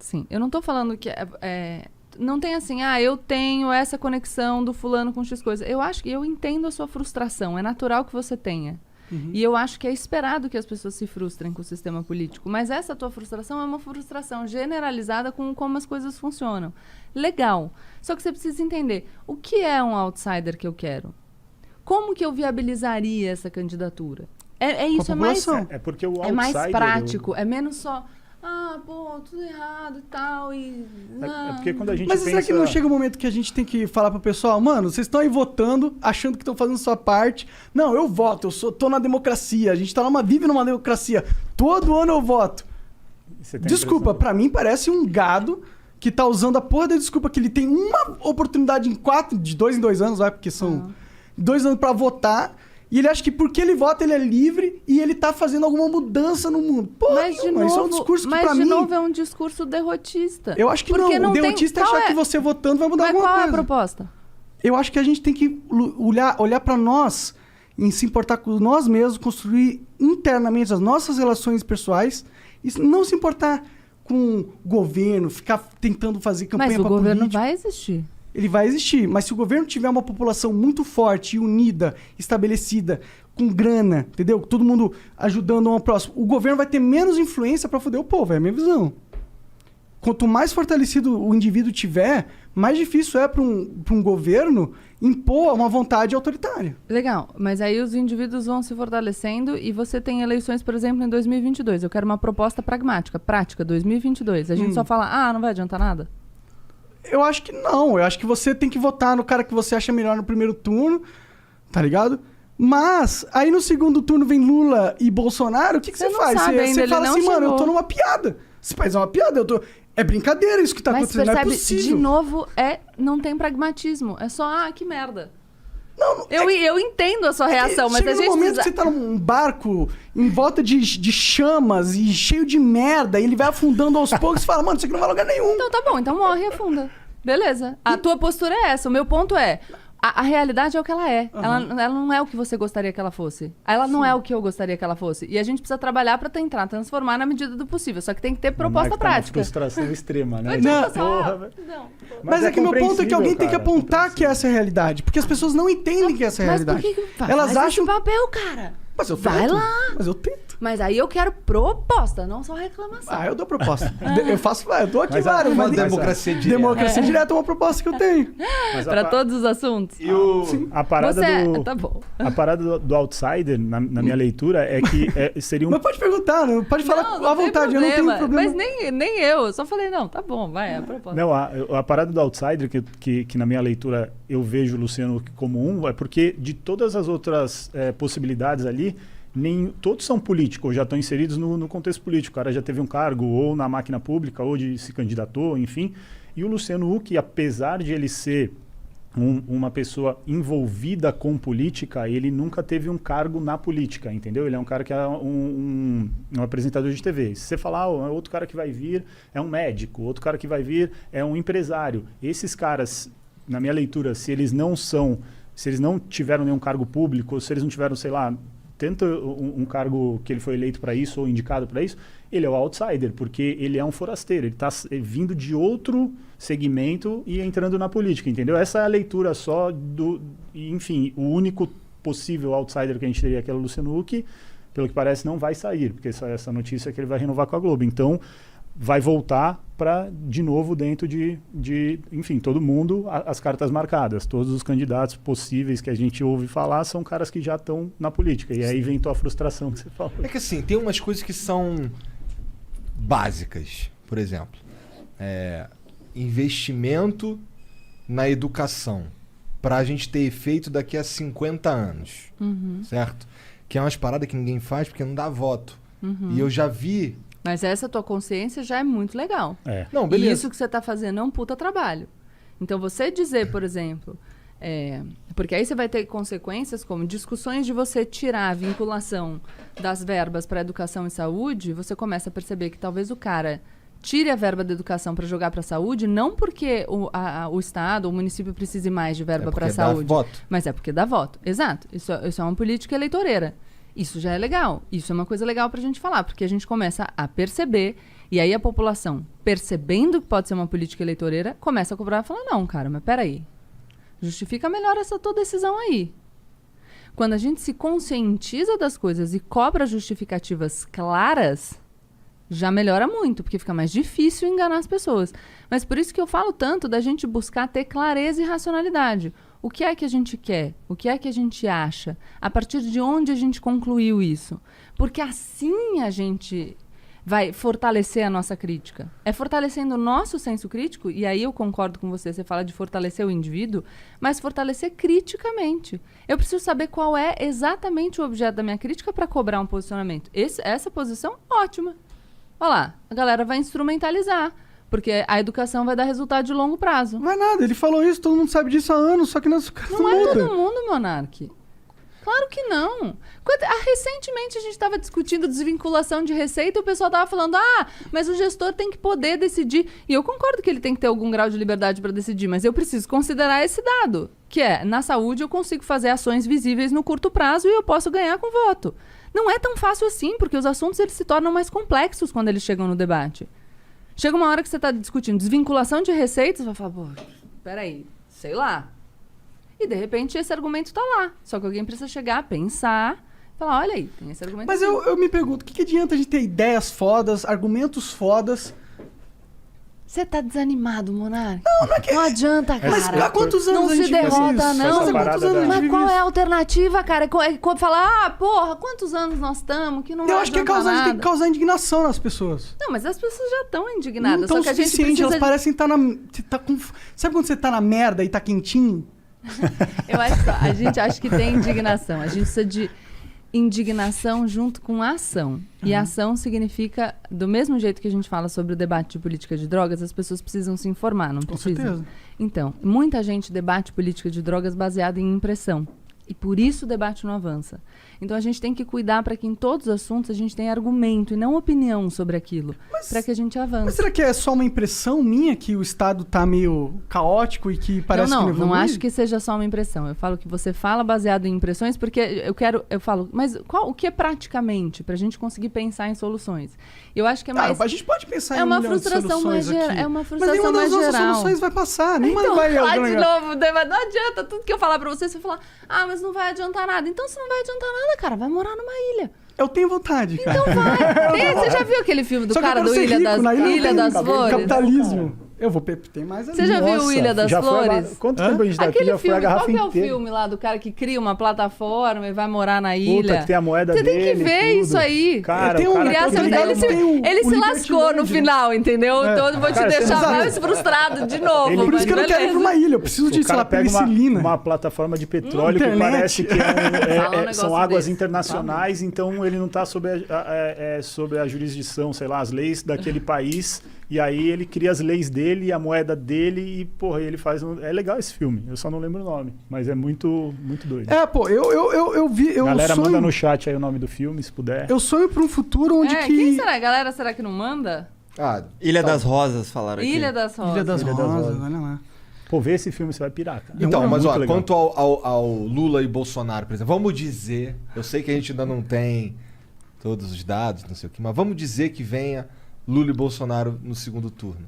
Sim, eu não tô falando que não tem assim, eu tenho essa conexão do fulano com X coisa. Eu acho que eu entendo a sua frustração, é natural que você tenha. E eu acho que é esperado que as pessoas se frustrem com o sistema político. Mas essa tua frustração é uma frustração generalizada com como as coisas funcionam. Legal. Só que você precisa entender, o que é um outsider que eu quero? Como que eu viabilizaria essa candidatura? Isso, é mais... É porque o outsider... É mais prático, é menos só... tudo errado e tal, É porque quando a gente Mas pensa... será que não chega um momento que a gente tem que falar pro pessoal, mano, vocês estão aí votando, achando que estão fazendo sua parte. Não, eu voto, tô na democracia, a gente vive numa democracia. Todo ano eu voto. Desculpa, pra mim parece um gado que tá usando a porra da desculpa que ele tem uma oportunidade de 2 em 2 anos, porque são 2 anos pra votar. E ele acha que porque ele vota, ele é livre e ele tá fazendo alguma mudança no mundo. Pô, isso é um discurso que pra mim... Mas, de novo, é um discurso derrotista. Eu acho que porque não. O derrotista é achar que você votando vai mudar alguma coisa. Mas qual é a proposta? Eu acho que a gente tem que olhar pra nós, em se importar com nós mesmos, construir internamente as nossas relações pessoais e não se importar com o governo, ficar tentando fazer campanha pra política. Mas o governo vai existir. Ele vai existir, mas se o governo tiver uma população muito forte, unida, estabelecida, com grana, entendeu? Todo mundo ajudando um ao próximo, o governo vai ter menos influência pra foder o povo, é a minha visão. Quanto mais fortalecido o indivíduo tiver, mais difícil é para um governo impor uma vontade autoritária. Legal, mas aí os indivíduos vão se fortalecendo e você tem eleições, por exemplo, em 2022. Eu quero uma proposta pragmática, prática, 2022. A gente só fala, não vai adiantar nada? Eu acho que não. Eu acho que você tem que votar no cara que você acha melhor no primeiro turno, tá ligado? Mas, aí no segundo turno vem Lula e Bolsonaro, o que você faz? Você fala assim, mano, eu tô numa piada. Esse país é uma piada, É brincadeira isso que tá acontecendo, percebe, não é possível. de novo, não tem pragmatismo. É só, que merda. Não, eu entendo a sua reação, mas a gente... Chega no momento que você tá num barco em volta de chamas e cheio de merda, e ele vai afundando aos poucos e fala, mano, isso aqui não vai a lugar nenhum. Então tá bom, então morre e afunda. Beleza. A tua postura é essa. O meu ponto é... A realidade é o que ela é. Ela não é o que você gostaria que ela fosse. Ela não é o que eu gostaria que ela fosse. E a gente precisa trabalhar pra tentar transformar na medida do possível. Só que tem que ter proposta prática. Uma frustração extrema, né? Mas é que meu ponto é que alguém tem que apontar que essa é a realidade. Porque as pessoas não entendem que essa é a realidade. Mas por que elas acham esse papel, cara? Mas eu Vai tento. lá. Mas eu tento. Mas aí eu quero proposta, não só reclamação. Eu dou proposta. Eu dou aqui Mas várias. Uma democracia direta. Democracia direta é uma proposta que eu tenho. Pra todos os assuntos. A parada Tá bom. A parada do outsider, na minha leitura, é que seria Mas pode perguntar, pode falar à vontade, eu não tenho problema. Mas nem eu só falei, não, tá bom, vai, é a proposta. Não, a parada do outsider, que na minha leitura eu vejo o Luciano como é porque de todas as outras possibilidades ali, todos são políticos, ou já estão inseridos no contexto político. O cara já teve um cargo ou na máquina pública, ou se candidatou, enfim. E o Luciano Huck, apesar de ele ser uma pessoa envolvida com política, ele nunca teve um cargo na política, entendeu? Ele é um cara que é um apresentador de TV. Se você falar, outro cara que vai vir é um médico, outro cara que vai vir é um empresário. Esses caras, na minha leitura, se eles não tiveram nenhum cargo público, ou se eles não tiveram, sei lá, tanto um cargo que ele foi eleito para isso ou indicado para isso, ele é o outsider, porque ele é um forasteiro, ele está vindo de outro segmento e entrando na política, entendeu? Essa é a leitura só enfim, o único possível outsider que a gente teria, que é o Luciano Huck, pelo que parece não vai sair, porque essa notícia é que ele vai renovar com a Globo, então vai voltar para, de novo, dentro de, enfim, todo mundo, as cartas marcadas. Todos os candidatos possíveis que a gente ouve falar são caras que já estão na política. E aí vem tua frustração que você falou. É que assim, tem umas coisas que são básicas. Por exemplo, investimento na educação para a gente ter efeito daqui a 50 anos. Certo? Que é umas paradas que ninguém faz porque não dá voto. E eu já vi... Mas essa tua consciência já é muito legal. Não, beleza. E isso que você está fazendo é um puta trabalho. Então, você dizer, por exemplo... porque aí você vai ter consequências como discussões de você tirar a vinculação das verbas para educação e saúde, você começa a perceber que talvez o cara tire a verba da educação para jogar para a saúde, não porque o Estado, o município precise mais de verba para a saúde. Dá voto. Mas é porque dá voto. Exato. Isso é uma política eleitoreira. Isso já é legal. Isso é uma coisa legal pra gente falar, porque a gente começa a perceber E aí a população, percebendo que pode ser uma política eleitoreira, começa a cobrar e fala, não, cara, mas peraí. Justifica melhor essa tua decisão aí. Quando a gente se conscientiza das coisas e cobra justificativas claras, já melhora muito, porque fica mais difícil enganar as pessoas. Mas por isso que eu falo tanto da gente buscar ter clareza e racionalidade. O que é que a gente quer? O que é que a gente acha? A partir de onde a gente concluiu isso? Porque assim a gente vai fortalecer a nossa crítica. É fortalecendo o nosso senso crítico, e aí eu concordo com você, você fala de fortalecer o indivíduo, mas fortalecer criticamente. Eu preciso saber qual é exatamente o objeto da minha crítica para cobrar um posicionamento. Essa posição, ótima. Olha lá, a galera vai instrumentalizar, porque a educação vai dar resultado de longo prazo. Não é nada, ele falou isso, todo mundo sabe disso há anos, só que não é todo mundo, Monark. Claro que não. Recentemente a gente estava discutindo desvinculação de receita e o pessoal estava falando, mas o gestor tem que poder decidir. E eu concordo que ele tem que ter algum grau de liberdade para decidir, mas eu preciso considerar esse dado, que é, na saúde eu consigo fazer ações visíveis no curto prazo e eu posso ganhar com voto. Não é tão fácil assim, porque os assuntos eles se tornam mais complexos quando eles chegam no debate. Chega uma hora que você está discutindo desvinculação de receitas, você vai falar, pô, peraí, sei lá. E, de repente, esse argumento está lá. Só que alguém precisa chegar, pensar, falar, olha aí, tem esse argumento. Mas eu me pergunto, o que adianta a gente ter ideias fodas, argumentos fodas? Você tá desanimado, Monark? Não é que... Não adianta, cara. Mas há quantos anos a gente derrota, não. Mas qual é a alternativa, cara? Falar, porra, quantos anos nós estamos que não vai adiantar nada. Eu acho que tem que causar indignação nas pessoas. Não, mas as pessoas já estão indignadas. Não estão só que a gente precisa... elas parecem estar Sabe quando você tá na merda e tá quentinho? Eu acho que a gente acha que tem indignação. A gente precisa de indignação junto com ação. E ação significa, do mesmo jeito que a gente fala sobre o debate de política de drogas, as pessoas precisam se informar, não precisam? Com certeza. Então, muita gente debate política de drogas baseada em impressão. E por isso o debate não avança. Então a gente tem que cuidar para que em todos os assuntos a gente tenha argumento e não opinião sobre aquilo, para que a gente avance. Mas será que é só uma impressão minha que o Estado tá meio caótico e que parece que não evolui? Não acho que seja só uma impressão. Eu falo que você fala baseado em impressões porque eu falo, mas o que é praticamente para a gente conseguir pensar em soluções? Eu acho que é mais... a gente pode pensar em uma frustração mais geral. É uma frustração mais geral. Mas nenhuma das nossas soluções vai passar. Então, vai lá de novo, não adianta tudo que eu falar para você vai falar, mas não vai adiantar nada. Então, se não vai adiantar nada, cara, vai morar numa ilha. Eu tenho vontade, cara. Então vai. Você já viu aquele filme do cara do Ilha das Flores? Capitalismo. Eu vou ter mais ali. Você já viu o Ilha das Flores? Quanto tempo a gente tá aqui? Já foi a garrafa inteira. Qual que é o filme lá do cara que cria uma plataforma e vai morar na ilha? Puta, que tem a moeda dele. Você dele. tem que ver isso aí. Cara, ele se lascou no final, entendeu? Então eu vou te deixar mais frustrado de novo. Por isso que eu não quero ir pra uma ilha. Eu preciso de, sei lá, penicilina. Uma plataforma de petróleo que parece que são águas internacionais, então ele não tá sob a jurisdição, sei lá, as leis daquele país. E aí ele cria as leis dele, a moeda dele e, porra, ele faz... É legal esse filme, eu só não lembro o nome, mas é muito, muito doido. Eu vi... Galera, manda no chat aí o nome do filme, se puder. Eu sonho pra um futuro onde que... Quem será? Galera, será que não manda? Ilha das Rosas, falaram aqui. Ilha das Rosas. Ilha das Rosas, olha lá. Pô, ver esse filme, você vai pirar, cara. Então, mas ó, quanto ao Lula e Bolsonaro, por exemplo, vamos dizer... Eu sei que a gente ainda não tem todos os dados, não sei o que, mas vamos dizer que venha... Lula e Bolsonaro no segundo turno.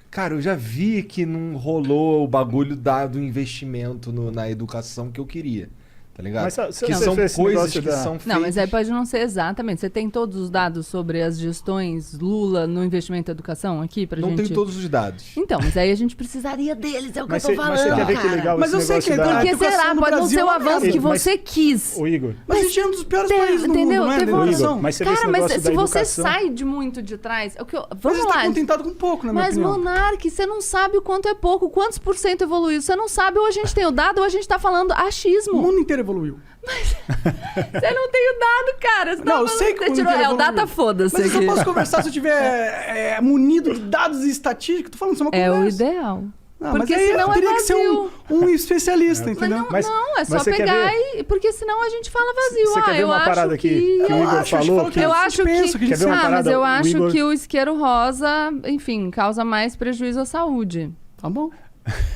Cara, eu já vi que não rolou o bagulho do investimento na educação que eu queria. Tá ligado? Mas que são coisas que são feitas... Não, mas aí pode não ser exatamente. Você tem todos os dados sobre as gestões Lula no investimento em educação aqui pra gente... Não tem todos os dados. Então, mas aí a gente precisaria deles, é o que eu tô falando, mas você quer ver que legal mas eu sei que porque será? Pode não ser o avanço que você quis. O Igor... Mas a gente é um dos piores países do mundo, não é? Igor, mas se você sai de muito de trás... Vamos lá. Mas você tá contentado com pouco, na minha opinião. Mas, Monark, você não sabe o quanto é pouco, quantos por cento evoluiu. Você não sabe, ou a gente tem o dado, ou a gente tá falando achismo. O mundo inteiro evoluiu. Mas você não tem o dado, cara. Não, eu sei que o mundo inteiro evoluiu. O data foda-se. Mas eu só posso conversar se eu tiver munido de dados e estatísticas. Tô falando, isso é uma conversa. É o ideal. Porque mas senão teria que ser um especialista, entendeu? Não, é só pegar e... Porque senão a gente fala vazio. Você quer ver uma parada que o Igor falou? Eu acho que... mas eu acho que o isqueiro rosa, enfim, causa mais prejuízo à saúde. Tá bom.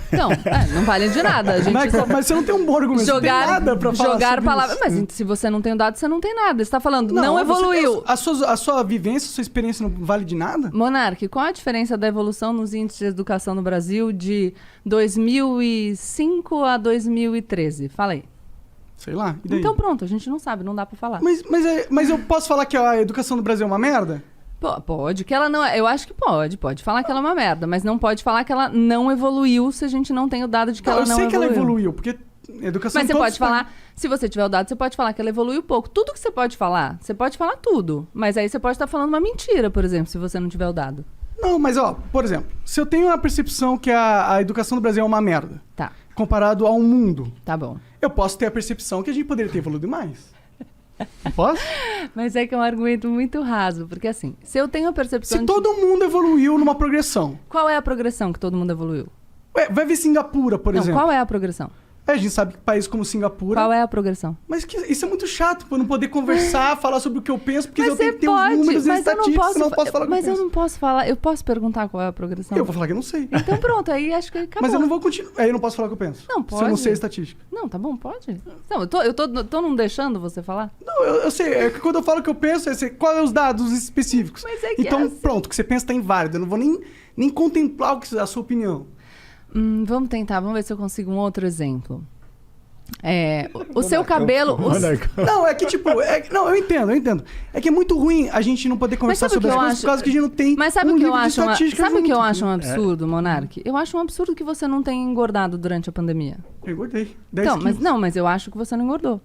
Então, não vale de nada. A gente Mas você não tem um bom argumento, você não tem nada pra falar jogar sobre palavras. isso. Mas se você não tem o dado, você não tem nada. Você tá falando, não evoluiu. A sua vivência, a sua experiência não vale de nada? Monark, qual a diferença da evolução nos índices de educação no Brasil de 2005 a 2013? Fala aí. Sei lá, e daí? Então pronto, a gente não sabe, não dá pra falar. Mas eu posso falar que a educação do Brasil é uma merda? Pode, que ela não é. Eu acho que pode falar que ela é uma merda, mas não pode falar que ela não evoluiu se a gente não tem o dado de que ela não evoluiu. Eu sei que ela evoluiu, porque educação... Mas você pode falar, se você tiver o dado, você pode falar que ela evoluiu pouco. Tudo que você pode falar tudo. Mas aí você pode estar falando uma mentira, por exemplo, se você não tiver o dado. Não, mas por exemplo, se eu tenho a percepção que a educação do Brasil é uma merda, tá, comparado ao mundo, tá bom, eu posso ter a percepção que a gente poderia ter evoluído mais. Não posso? Mas é que é um argumento muito raso, porque assim, se eu tenho a percepção Se todo mundo evoluiu numa progressão... Qual é a progressão que todo mundo evoluiu? Vai ver Singapura, por exemplo. Qual é a progressão? A gente sabe que países como Singapura... Qual é a progressão? Mas isso é muito chato, pra eu não poder conversar, falar sobre o que eu penso, porque mas eu tenho que ter os números e estatísticas, senão eu não posso falar o que eu penso. Mas eu não posso falar, eu posso perguntar qual é a progressão? Eu vou falar que eu não sei. Então pronto, aí acho que acabou. Mas eu não vou continuar, aí eu não posso falar o que eu penso. Não, pode. Se eu não sei a estatística. Não, tá bom, pode. Não, eu tô não deixando você falar? Não, eu sei, é que quando eu falo o que eu penso, qual é os dados específicos. Mas é que então, assim... pronto, o que você pensa tá inválido, eu não vou nem contemplar a sua opinião. Vamos tentar, vamos ver se eu consigo um outro exemplo. O seu cabelo... Não, é que tipo... não, eu entendo. É que é muito ruim a gente não poder conversar sobre as coisas por causa que a gente não tem livro de estatística Sabe o que eu acho um junto. absurdo, Monark? Eu acho um absurdo que você não tenha engordado durante a pandemia. Eu engordei. 10 então, quilos. mas eu acho que você não engordou.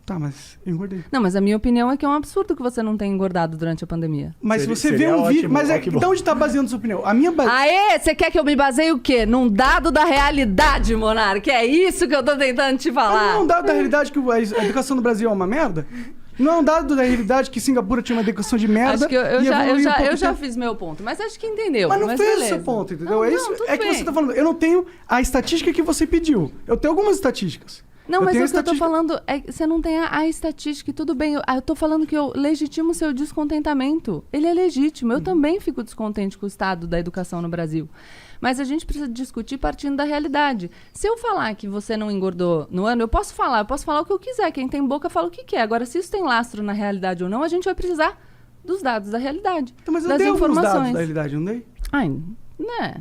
Tá, mas eu engordei. Não, mas a minha opinião é que é um absurdo que você não tenha engordado durante a pandemia. Mas se você vê um vídeo... Mas de onde tá baseando sua opinião? A minha base... Aê, você quer que eu me baseie o quê? Num dado da realidade, Monark? É isso que eu tô tentando te falar. Mas não é um dado da realidade que a educação no Brasil é uma merda? Não é um dado da realidade que Singapura tinha uma educação de merda? Acho que eu já fiz meu ponto, mas acho que entendeu. Mas não fez beleza. o seu ponto, entendeu? Não, é isso. tudo É que bem. você tá falando, eu não tenho a estatística que você pediu. Eu tenho algumas estatísticas. Não, mas tenho o que eu tô falando é que você não tem a estatística e tudo bem. Eu tô falando que eu legitimo o seu descontentamento. Ele é legítimo. Eu também fico descontente com o estado da educação no Brasil. Mas a gente precisa discutir partindo da realidade. Se eu falar que você não engordou no ano, eu posso falar o que eu quiser. Quem tem boca fala o que quer. Agora, se isso tem lastro na realidade ou não, a gente vai precisar dos dados da realidade. Então, mas eu das dei alguns informações. dados da realidade, não dei? Ai, né?